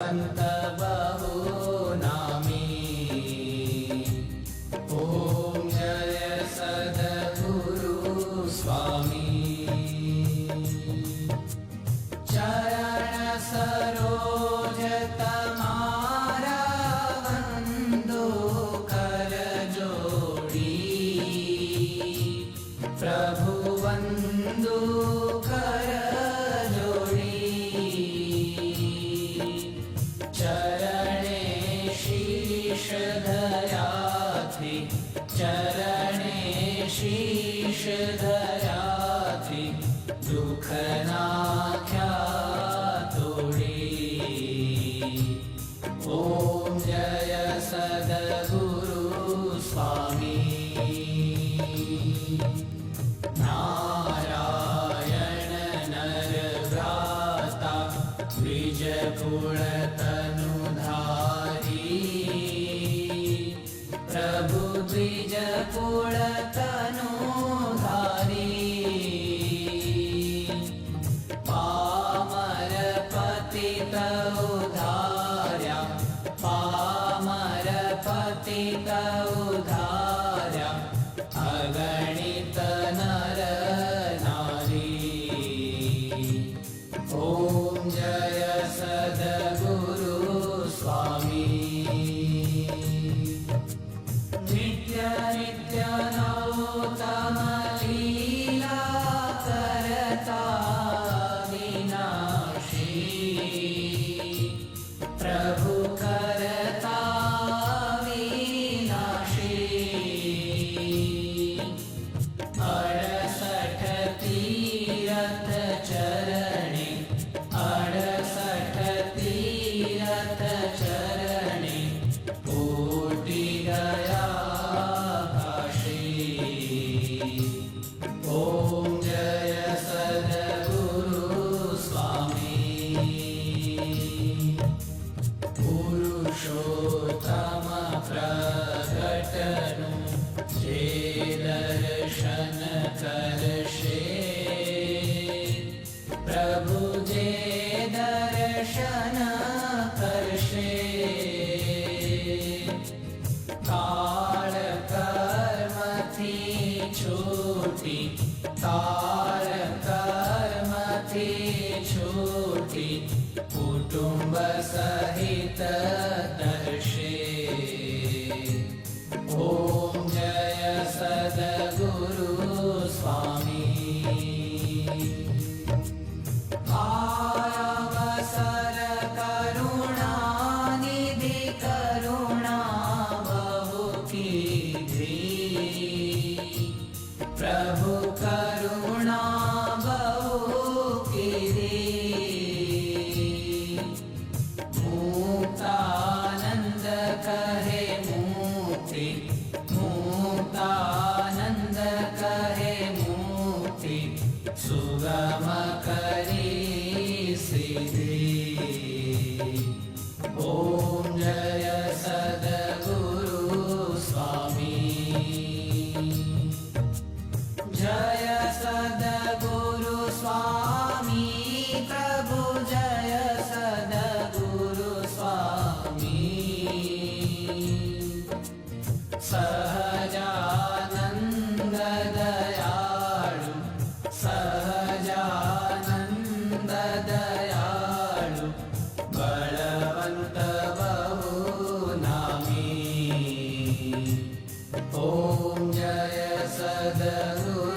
संत बहु नामी। ओम जय सद्गुरु स्वामी। चरण सरोज तमारा वंदो कर जोड़ी। प्रभु वंदो कर जोड़ी। चरणे शीश धरा थी, चरणे शीश धरा थी, दुख नाख्या तोड़ी। ओम जय सद्गुरु स्वामी। नारायण नर व्राता द्विज कुल तनुधारी। प्रभु द्विज कुल तनुधारी। पामर पतित उधार्या, पामर पतित उधार्या, अगणित नर नारी। ओम जय सद्गुरु स्वामी। नित्य नित्य नौतम लीला करता विनाशी। प्रभु करता विनाशी। 68 तीरथ चरणे, 68 तीरथ चरणे, कोटि गया काशी। ओम जय सद्गुरु स्वामी। पुरुषोत्तम प्रगटनु जे दर्शन करशे। प्रभु जे दर्शन करशे। काल कर्म थी छूटी, काल कर्म थी छूटी, कुटुंब सहित दर्शे। ओम जय सद्गुरु स्वामी। अवसर करुणा निधि करुणा बहु कीधी। प्रभु करुणा बहु कीधी। मुक्तानंद कहे मुक्ति, मुक्तानंद कहे मुक्ति, सुगम करी सिद्धि। ओम जय सद्गुरु स्वामी। जय सद्गुरु स्वामी। प्रभु जय सद्गुरु स्वामी। सहजानंद दयालु, सहजानंद दयालु, बलवंत बहु नामी। ओम जय सद्गुरु